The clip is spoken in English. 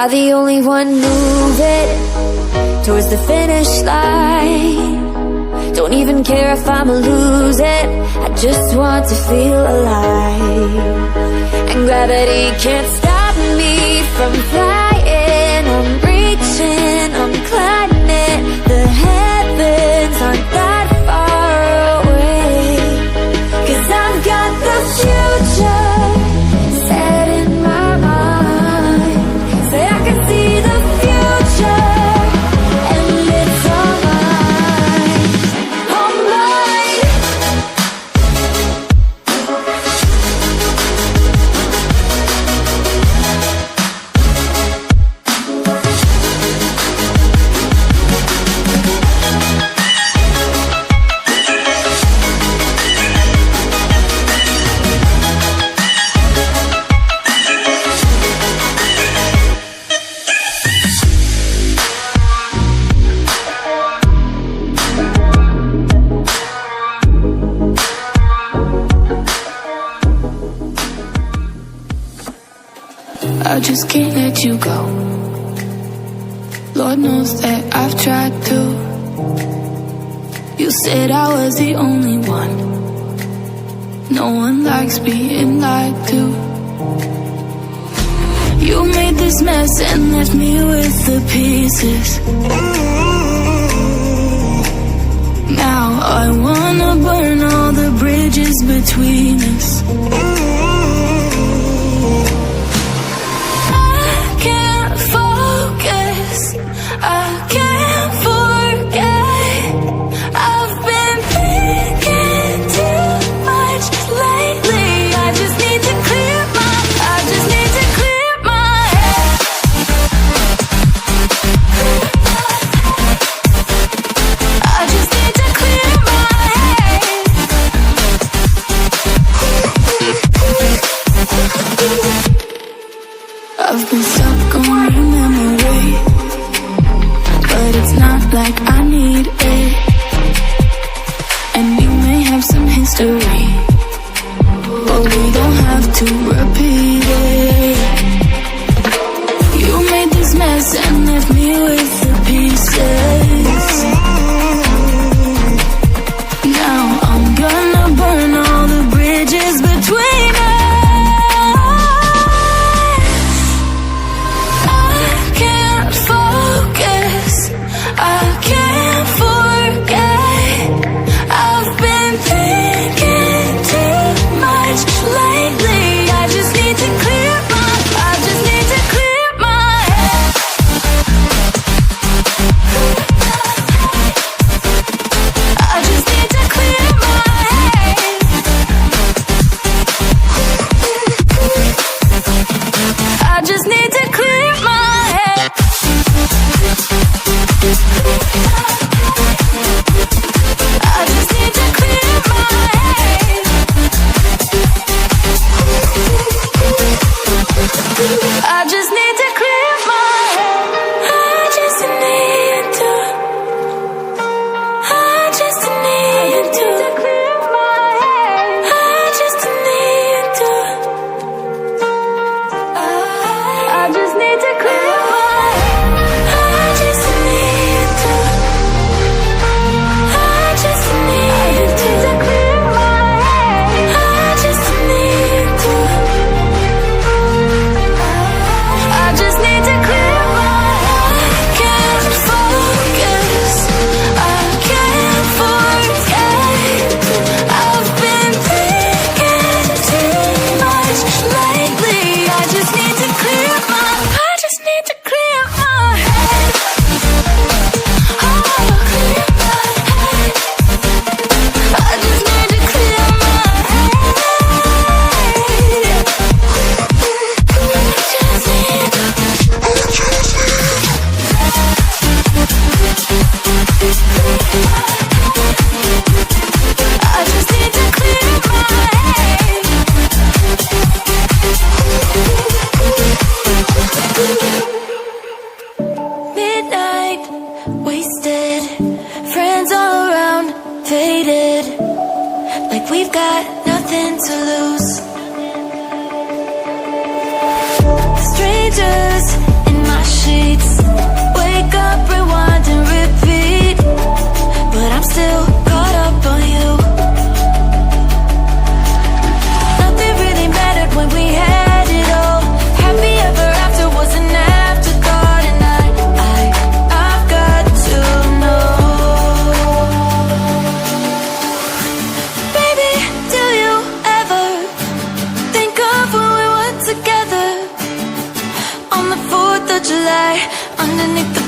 Am I the only one moving towards the finish line? Don't even care if I'ma lose it, I just want to feel alive. And gravity can't stop me from flying. I'm reaching, I'm climbing. The heavens aren't that far away, 'cause I've got the future set in my mind. Say I can see the future, and it's all mine, all mine. I just can't let you go. Lord knows that I've tried to. You said I was the only one. No one likes being lied to. You made this mess and left me with the pieces. Now I wanna burn all the bridges between us. I can't forget. I've been thinking too much lately. I just need to clear my head. I just need to clear my head. I've been stuck on your memory, but it's not like I need it. And we may have some history, but we don't have to repeat it. You made this mess and left me with the pieces. Now I'm gonna burn all the bridges between us. I can't forget. I've been thinking too much lately. I just need to clear my head. I just need to clear my head. I just need to clear my head. I just need to clear my head. I just need to clear my head. I just need to. I just need to clear my head. I just need to. I just need to clear my head. I just need to. I just need to clear my head. I just need to. I just need to clear my head. I can't focus. I can't forget. I've been thinking too much lately. I just need to clear my. I just need to clear my head. Oh, clear my head. I just need to clear my head. I just need to clear my head. Midnight, wasted, friends all around, faded, like we've got nothing to lose. Strangers in my light underneath the